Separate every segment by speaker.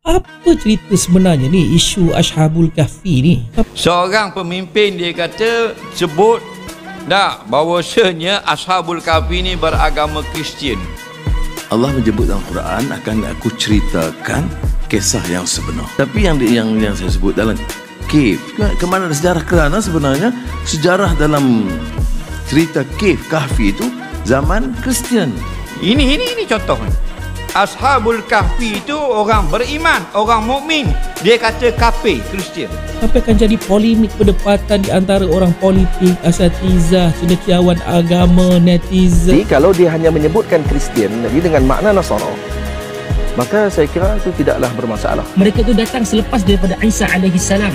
Speaker 1: Apa cerita sebenarnya ni isu Ashabul Kahfi ni?
Speaker 2: Seorang pemimpin dia kata sebut tak bahawasanya Ashabul Kahfi ni beragama Kristian.
Speaker 3: Allah menyebut dalam Quran, akan aku ceritakan kisah yang sebenar. Tapi yang saya sebut dalam cave, kemana ada sejarah? Kerana sebenarnya sejarah dalam cerita cave Kahfi itu zaman Kristian.
Speaker 2: Ini contoh. Ashabul Kahfi itu orang beriman, orang mukmin. Dia kata kafir, Kristian.
Speaker 1: Sampai akan jadi polemik perdebatan di antara orang politik, asatizah, cendekiawan agama, netizen.
Speaker 4: Jadi kalau dia hanya menyebutkan Kristian dengan makna Nasara, maka saya kira itu tidaklah bermasalah.
Speaker 5: Mereka itu datang selepas daripada Isa alaihissalam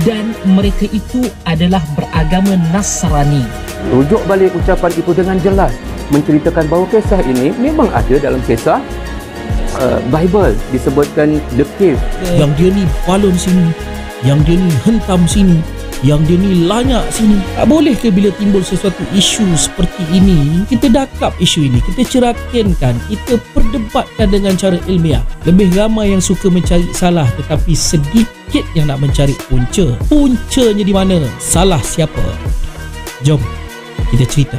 Speaker 5: dan mereka itu adalah beragama Nasrani.
Speaker 6: Rujuk balik ucapan itu dengan jelas menceritakan bahawa kisah ini memang ada dalam kisah Bible, disebutkan The Cave.
Speaker 1: Yang dia ni balon sini, yang dia ni hentam sini, yang dia ni lanyak sini. Tak boleh ke bila timbul sesuatu isu seperti ini, kita dakap isu ini, kita cerakinkan, kita perdebatkan dengan cara ilmiah. Lebih ramai yang suka mencari salah, tetapi sedikit yang nak mencari punca. Puncanya di mana? Salah siapa? Jom kita cerita.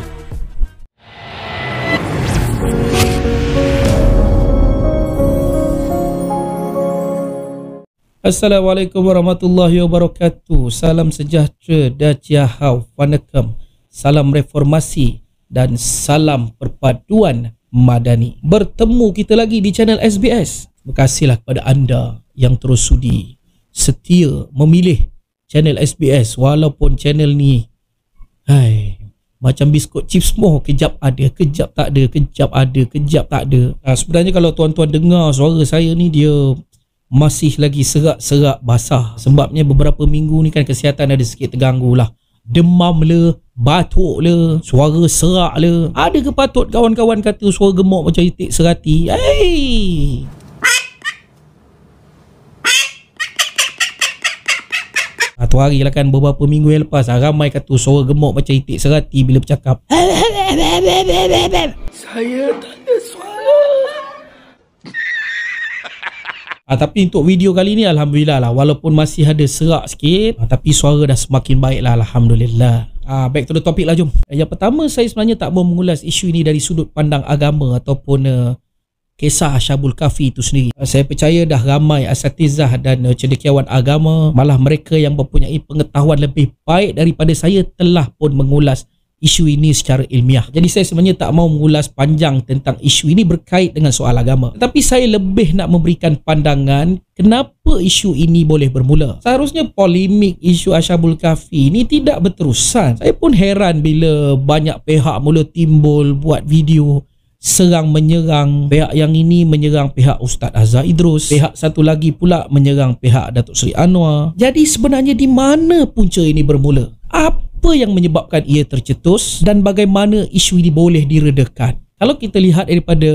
Speaker 1: Assalamualaikum warahmatullahi wabarakatuh. Salam sejahtera Dajjahau Wanakam. Salam reformasi dan salam perpaduan madani. Bertemu kita lagi di channel SBS. Terima kasihlah kepada anda yang terus sudi setia memilih channel SBS, walaupun channel ni macam biskut chips more, kejap ada, kejap tak ada, kejap ada, kejap tak ada. Sebenarnya kalau tuan-tuan dengar suara saya ni, dia masih lagi serak-serak basah. Sebabnya beberapa minggu ni kan kesihatan ada sikit terganggu lah. Demam le, batuk le, suara serak le. Ada ke patut kawan-kawan kata suara gemuk macam itik serati? Tu hari lah kan, beberapa minggu yang lepas ramai kata suara gemuk macam itik serati bila bercakap. Saya tak ada suara. Tapi untuk video kali ni alhamdulillah lah, walaupun masih ada serak sikit, tapi suara dah semakin baik lah, alhamdulillah. Back to the topic lah, jom. Yang pertama, saya sebenarnya tak mau mengulas isu ini dari sudut pandang agama ataupun kisah Ashabul Kahfi itu sendiri. Saya percaya dah ramai asatizah dan cendekiawan agama, malah mereka yang mempunyai pengetahuan lebih baik daripada saya telah pun mengulas isu ini secara ilmiah. Jadi saya sebenarnya tak mau mengulas panjang tentang isu ini berkait dengan soal agama. Tetapi saya lebih nak memberikan pandangan kenapa isu ini boleh bermula. Seharusnya polemik isu Ashabul Kahfi ini tidak berterusan. Saya pun heran bila banyak pihak mula timbul buat video serang menyerang. Pihak yang ini menyerang pihak Ustaz Azhar Idrus, pihak satu lagi pula menyerang pihak Datuk Seri Anwar. Jadi sebenarnya di mana punca ini bermula? Apa yang menyebabkan ia tercetus dan bagaimana isu ini boleh diredakan? Kalau kita lihat daripada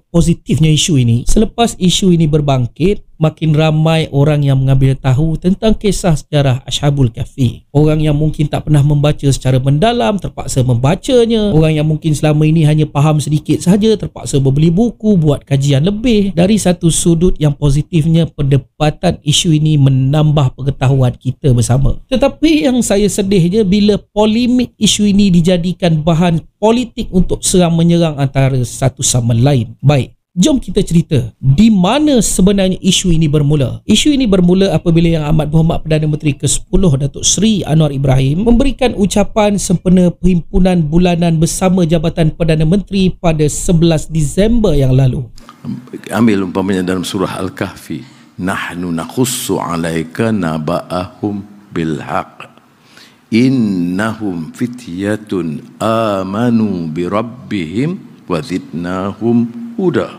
Speaker 1: positifnya isu ini, selepas isu ini berbangkit, makin ramai orang yang mengambil tahu tentang kisah sejarah Ashabul Kahfi. Orang yang mungkin tak pernah membaca secara mendalam terpaksa membacanya. Orang yang mungkin selama ini hanya faham sedikit sahaja terpaksa membeli buku, buat kajian lebih. Dari satu sudut yang positifnya, perdebatan isu ini menambah pengetahuan kita bersama. Tetapi yang saya sedihnya bila polemik isu ini dijadikan bahan politik untuk serang menyerang antara satu sama lain. Baik, jom kita cerita di mana sebenarnya isu ini bermula. Isu ini bermula apabila Yang Amat Berhormat Perdana Menteri ke-10 Datuk Seri Anwar Ibrahim memberikan ucapan sempena perhimpunan bulanan bersama Jabatan Perdana Menteri pada 11 Disember yang lalu.
Speaker 3: Ambil umpamanya dalam surah Al-Kahfi, nahnu nakhussu 'alaika naba'ahum bil haqq innahum fityatun amanu bi rabbihim wa zidnahum huda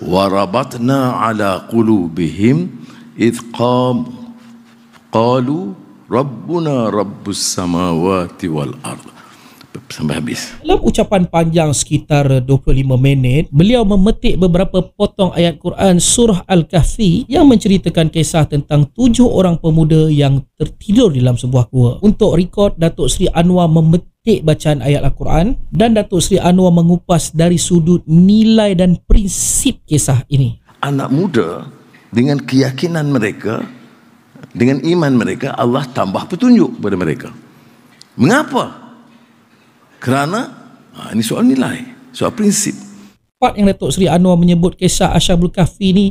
Speaker 3: wa rabatna ala qulubihim idh qalu rabbuna rabbus samawati wal ardh. Sampai habis.
Speaker 1: Dalam ucapan panjang sekitar 25 minit, beliau memetik beberapa potong ayat Quran surah Al-Kahfi yang menceritakan kisah tentang 7 orang pemuda yang tertidur dalam sebuah gua. Untuk rekod, Datuk Seri Anwar memetik bacaan ayat Al-Quran dan Datuk Seri Anwar mengupas dari sudut nilai dan prinsip kisah ini.
Speaker 3: Anak muda dengan keyakinan mereka, dengan iman mereka, Allah tambah petunjuk kepada mereka. Mengapa? Kerana ini soal nilai, soal prinsip.
Speaker 1: Part yang Datuk Seri Anwar menyebut kisah Ashabul Kahfi ni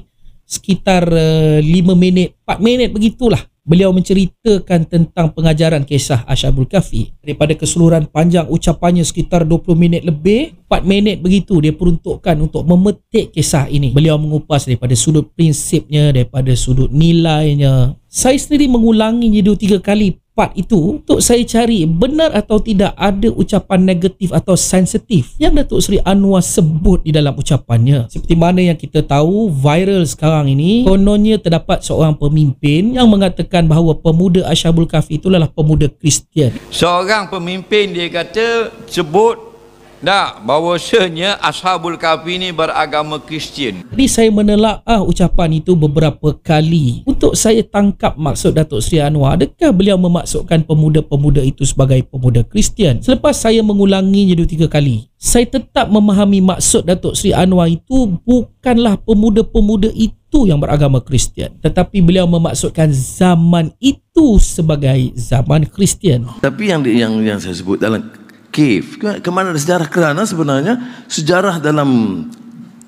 Speaker 1: sekitar 5 minit, 4 minit begitulah. Beliau menceritakan tentang pengajaran kisah Ashabul Kahfi. Daripada keseluruhan panjang ucapannya sekitar 20 minit lebih, 4 minit begitu dia peruntukkan untuk memetik kisah ini. Beliau mengupas daripada sudut prinsipnya, daripada sudut nilainya. Saya sendiri mengulangi 2-3 kali part itu untuk saya cari benar atau tidak ada ucapan negatif atau sensitif yang Datuk Seri Anwar sebut di dalam ucapannya. Seperti mana yang kita tahu, viral sekarang ini, kononnya terdapat seorang pemimpin yang mengatakan bahawa pemuda Ashabul Kahfi itu adalah pemuda Kristian.
Speaker 2: Seorang pemimpin dia kata sebut bahawasanya Ashabul Kahfi ni beragama Kristian.
Speaker 1: Jadi saya menelaah ucapan itu beberapa kali untuk saya tangkap maksud Datuk Seri Anwar. Adakah beliau memaksudkan pemuda-pemuda itu sebagai pemuda Kristian? Selepas saya mengulanginya 2-3 kali, saya tetap memahami maksud Datuk Seri Anwar itu bukanlah pemuda-pemuda itu yang beragama Kristian, tetapi beliau memaksudkan zaman itu sebagai zaman Kristian.
Speaker 3: Tapi yang saya sebut dalam Kahf, kemana ada sejarah? Kerana sebenarnya sejarah dalam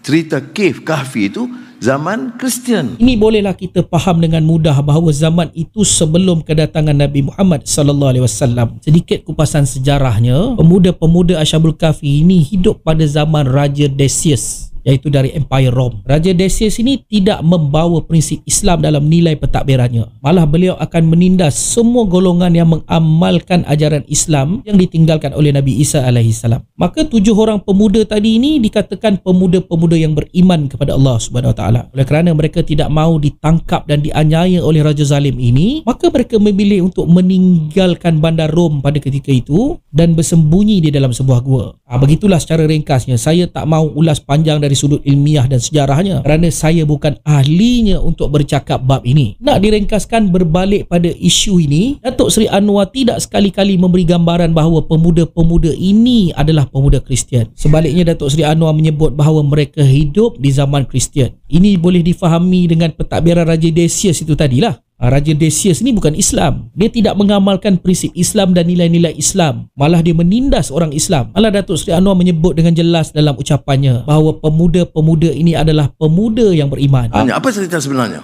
Speaker 3: cerita Kahfi itu zaman Kristian.
Speaker 1: Ini bolehlah kita faham dengan mudah bahawa zaman itu sebelum kedatangan Nabi Muhammad sallallahu alaihi wasallam. Sedikit kupasan sejarahnya, pemuda-pemuda Ashabul Kahfi ini hidup pada zaman Raja Decius, iaitu dari Empire Rom. Raja Decius ini tidak membawa prinsip Islam dalam nilai pentadbirannya. Malah beliau akan menindas semua golongan yang mengamalkan ajaran Islam yang ditinggalkan oleh Nabi Isa alaihissalam. Maka 7 orang pemuda tadi ini dikatakan pemuda-pemuda yang beriman kepada Allah Subhanahu Wa Taala. Oleh kerana mereka tidak mahu ditangkap dan dianiaya oleh Raja Zalim ini, maka mereka memilih untuk meninggalkan bandar Rom pada ketika itu dan bersembunyi di dalam sebuah gua. Begitulah secara ringkasnya. Saya tak mahu ulas panjang dari sudut ilmiah dan sejarahnya kerana saya bukan ahlinya untuk bercakap bab ini. Nak diringkaskan berbalik pada isu ini, Datuk Seri Anwar tidak sekali-kali memberi gambaran bahawa pemuda-pemuda ini adalah pemuda Kristian. Sebaliknya, Datuk Seri Anwar menyebut bahawa mereka hidup di zaman Kristian. Ini boleh difahami dengan pentadbiran Raja Decius itu tadilah. Raja Decius ni bukan Islam. Dia tidak mengamalkan prinsip Islam dan nilai-nilai Islam. Malah dia menindas orang Islam. Malah Datuk Seri Anwar menyebut dengan jelas dalam ucapannya bahawa pemuda-pemuda ini adalah pemuda yang beriman.
Speaker 3: Apa cerita sebenarnya?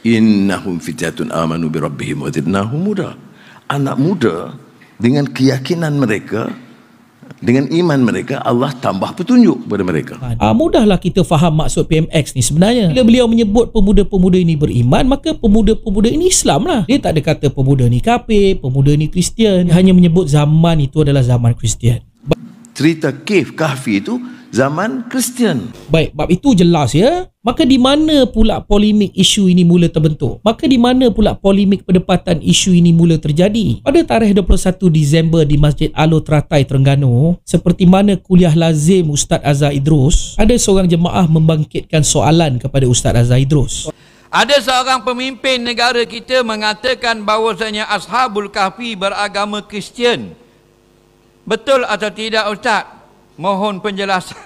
Speaker 3: Innahum fityatun amanu bi rabbihim wa zidnahum huda. Anak muda dengan keyakinan mereka, dengan iman mereka, Allah tambah petunjuk kepada mereka.
Speaker 1: Mudahlah kita faham maksud PMX ni sebenarnya. Bila beliau menyebut pemuda-pemuda ini beriman, maka pemuda-pemuda ini Islam lah. Dia tak ada kata pemuda ni kafir, pemuda ni Kristian. Dia hanya menyebut zaman itu adalah zaman Kristian.
Speaker 3: Cerita Kahfi itu zaman Kristian.
Speaker 1: Baik, bab itu jelas ya. Maka di mana pula polemik isu ini mula terbentuk? Maka di mana pula polemik perdebatan isu ini mula terjadi? Pada tarikh 21 Disember di Masjid Alor Teratai, Terengganu, seperti mana kuliah lazim Ustaz Azhar Idrus, ada seorang jemaah membangkitkan soalan kepada Ustaz Azhar Idrus.
Speaker 2: Ada seorang pemimpin negara kita mengatakan bahawasanya Ashabul Kahfi beragama Kristian. Betul atau tidak Ustaz? Mohon penjelasan.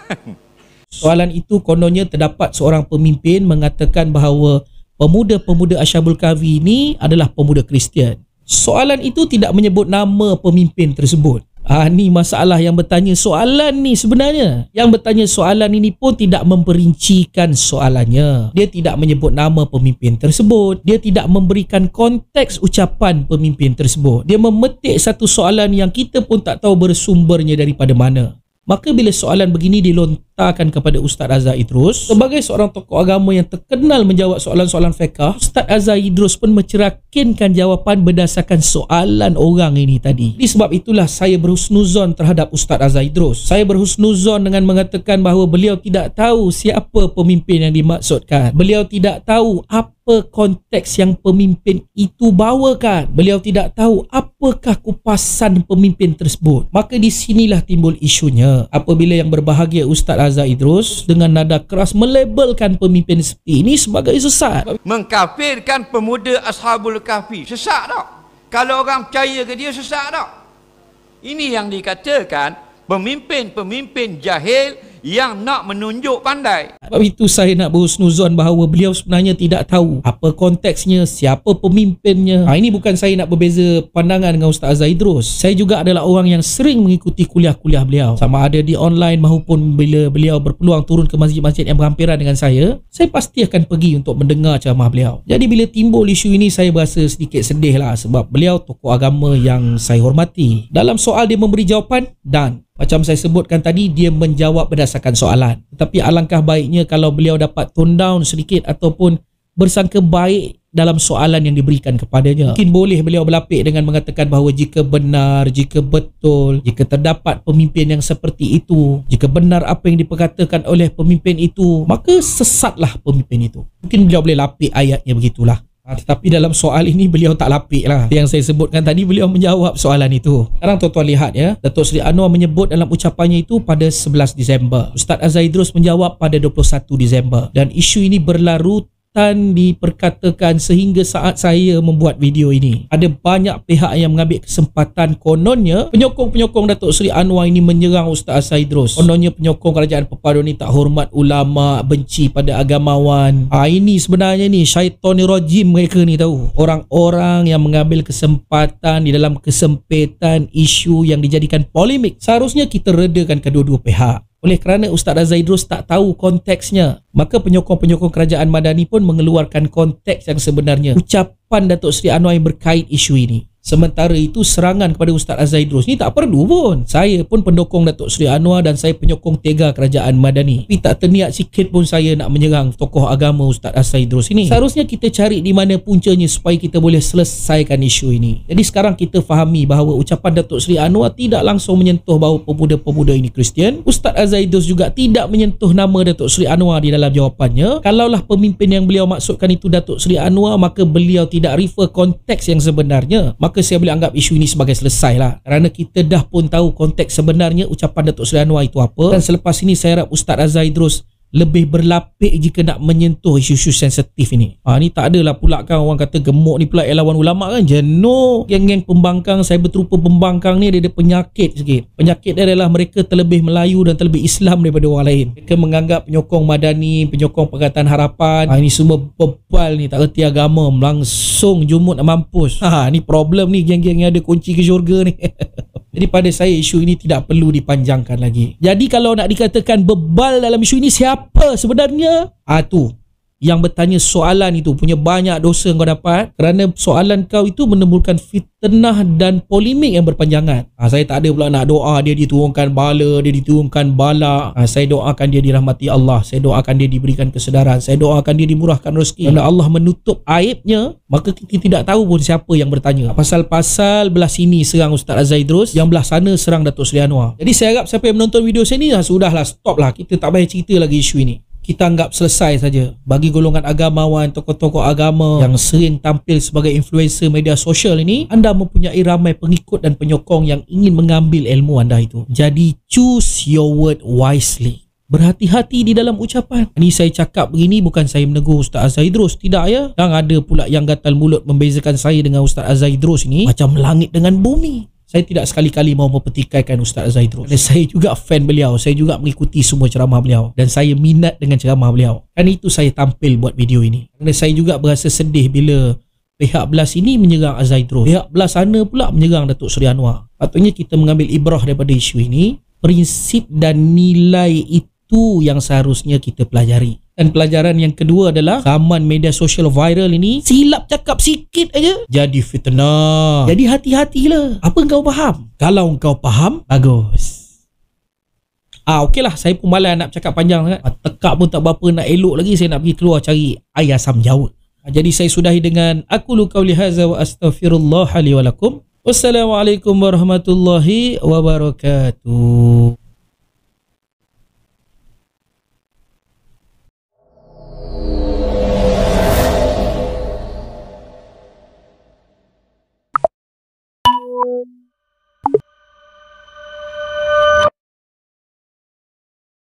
Speaker 1: Soalan itu kononnya terdapat seorang pemimpin mengatakan bahawa pemuda-pemuda Ashabul Kahfi ini adalah pemuda Kristian. Soalan itu tidak menyebut nama pemimpin tersebut. Ni masalah yang bertanya soalan ni sebenarnya. Yang bertanya soalan ini pun tidak memperincikan soalannya. Dia tidak menyebut nama pemimpin tersebut. Dia tidak memberikan konteks ucapan pemimpin tersebut. Dia memetik satu soalan yang kita pun tak tahu bersumbernya daripada mana. Maka bila soalan begini dilontarkan kepada Ustaz Azhar Idrus, sebagai seorang tokoh agama yang terkenal menjawab soalan-soalan fiqh, Ustaz Azhar Idrus pun mencerakinkan jawapan berdasarkan soalan orang ini tadi. Di sebab itulah saya berhusnuzon terhadap Ustaz Azhar Idrus. Saya berhusnuzon dengan mengatakan bahawa beliau tidak tahu siapa pemimpin yang dimaksudkan. Beliau tidak tahu apa konteks yang pemimpin itu bawakan. Beliau tidak tahu apakah kupasan pemimpin tersebut. Maka di sinilah timbul isunya. Apabila yang berbahagia Ustaz Azhar Idrus dengan nada keras melabelkan pemimpin seperti ini sebagai sesat.
Speaker 2: Mengkafirkan pemuda Ashabul Kahfi. Sesat tak? Kalau orang percaya ke dia, sesat tak? Ini yang dikatakan pemimpin-pemimpin jahil yang nak menunjuk pandai.
Speaker 1: Sebab itu saya nak berhusnuzon bahawa beliau sebenarnya tidak tahu apa konteksnya, siapa pemimpinnya. Ini bukan saya nak berbeza pandangan dengan Ustaz Azhar Idrus. Saya juga adalah orang yang sering mengikuti kuliah-kuliah beliau, sama ada di online maupun bila beliau berpeluang turun ke masjid-masjid yang berhampiran dengan saya pasti akan pergi untuk mendengar ceramah beliau. Jadi bila timbul isu ini, saya berasa sedikit sedih lah, sebab beliau tokoh agama yang saya hormati. Dalam soal dia memberi jawapan, dan macam saya sebutkan tadi, dia menjawab berdasarkan soalan. Tetapi alangkah baiknya kalau beliau dapat tone down sedikit ataupun bersangka baik dalam soalan yang diberikan kepadanya. Mungkin boleh beliau berlapik dengan mengatakan bahawa jika benar, jika betul, jika terdapat pemimpin yang seperti itu, jika benar apa yang diperkatakan oleh pemimpin itu, maka sesatlah pemimpin itu. Mungkin beliau boleh lapik ayatnya begitulah. Tetapi dalam soal ini beliau tak lapik lah. Yang saya sebutkan tadi, beliau menjawab soalan itu. Sekarang tuan-tuan lihat ya, Datuk Seri Anwar menyebut dalam ucapannya itu pada 11 Disember. Ustaz Azhar Idrus menjawab pada 21 Disember. Dan isu ini berlarut diperkatakan sehingga saat saya membuat video ini. Ada banyak pihak yang mengambil kesempatan, kononnya penyokong-penyokong Datuk Seri Anwar ini menyerang Ustaz Azhar Idrus. Kononnya penyokong kerajaan perpaduan ini tak hormat ulama, benci pada agamawan. Ini sebenarnya ni syaitanir rajim mereka ni tahu. Orang-orang yang mengambil kesempatan di dalam kesempitan isu yang dijadikan polemik. Seharusnya kita redakan kedua-dua pihak. Oleh kerana Ustaz Azhar Idrus tak tahu konteksnya, maka penyokong-penyokong kerajaan Madani pun mengeluarkan konteks yang sebenarnya ucapan Datuk Seri Anwar yang berkait isu ini. Sementara itu serangan kepada Ustaz Azhar Idrus ni tak perlu pun. Saya pun pendukung Datuk Seri Anwar dan saya penyokong tega kerajaan Madani. Tapi tak terniat sikit pun saya nak menyerang tokoh agama Ustaz Azhar Idrus ini. Seharusnya kita cari di mana puncanya supaya kita boleh selesaikan isu ini. Jadi sekarang kita fahami bahawa ucapan Datuk Seri Anwar tidak langsung menyentuh bahawa pemuda-pemuda ini Kristian. Ustaz Azhar Idrus juga tidak menyentuh nama Datuk Seri Anwar di dalam jawapannya. Kalaulah pemimpin yang beliau maksudkan itu Datuk Seri Anwar, maka beliau tidak refer konteks yang sebenarnya. Maka saya boleh anggap isu ini sebagai selesai lah, kerana kita dah pun tahu konteks sebenarnya ucapan Datuk Seri Anwar itu apa. Dan selepas ini saya harap Ustaz Azhar Idrus lebih berlapik jika nak menyentuh isu-isu sensitif ini. Ni tak adalah pula kan orang kata gemuk ni pula lawan ulama kan. Jenuh geng-geng pembangkang, saya berterupa pembangkang ni dia ada penyakit sikit. Penyakit dia adalah mereka terlebih Melayu dan terlebih Islam daripada orang lain. Mereka menganggap penyokong Madani, penyokong Perkataan Harapan, ini semua bebal ni, tak reti agama, langsung jumut nak mampus. Ni problem ni geng-geng yang ada kunci ke syurga ni. Jadi pada saya isu ini tidak perlu dipanjangkan lagi. Jadi kalau nak dikatakan bebal dalam isu ini, siapa sebenarnya? Tu yang bertanya soalan itu punya banyak dosa kau dapat, kerana soalan kau itu menimbulkan fitnah dan polemik yang berpanjangan. Saya tak ada pula nak doa dia diturunkan bala, dia diturunkan bala. Saya doakan dia dirahmati Allah, saya doakan dia diberikan kesedaran, saya doakan dia dimurahkan rezeki. Kalau Allah menutup aibnya, maka kita tidak tahu pun siapa yang bertanya. Pasal-pasal belah sini serang Ustaz Azhar Idrus, yang belah sana serang Datuk Seri Anwar. Jadi saya harap siapa yang menonton video saya ni, sudahlah, stop lah, kita tak payah cerita lagi isu ini. Kita anggap selesai saja. Bagi golongan agamawan, tokoh-tokoh agama yang sering tampil sebagai influencer media sosial ini, anda mempunyai ramai pengikut dan penyokong yang ingin mengambil ilmu anda itu. Jadi choose your word wisely. Berhati-hati di dalam ucapan. Ini saya cakap begini bukan saya menegur Ustaz Azhar Idrus, tidak ya. Dan ada pula yang gatal mulut membezakan saya dengan Ustaz Azhar Idrus ini macam langit dengan bumi. Saya tidak sekali-kali mau mempertikaikan Ustaz Azhar Idrus. Dan saya juga fan beliau. Saya juga mengikuti semua ceramah beliau. Dan saya minat dengan ceramah beliau. Kan itu saya tampil buat video ini. Dan saya juga berasa sedih bila pihak belah sini menyerang Azhar Idrus, pihak belah sana pula menyerang Datuk Seri Anwar. Patutnya kita mengambil ibrah daripada isu ini. Prinsip dan nilai itu yang seharusnya kita pelajari. Dan pelajaran yang kedua adalah zaman media sosial viral ini, silap cakap sikit aja jadi fitnah. Jadi hati-hatilah. Apa kau faham? Kalau kau faham, bagus. Okeylah, saya pun malas nak cakap panjang sangat. Tekak pun tak berapa nak elok lagi, saya nak pergi keluar cari air asam Jawa. Jadi saya sudahi dengan aqulu qauli hadza wa astaghfirullah li wa lakum. Wassalamualaikum warahmatullahi wabarakatuh.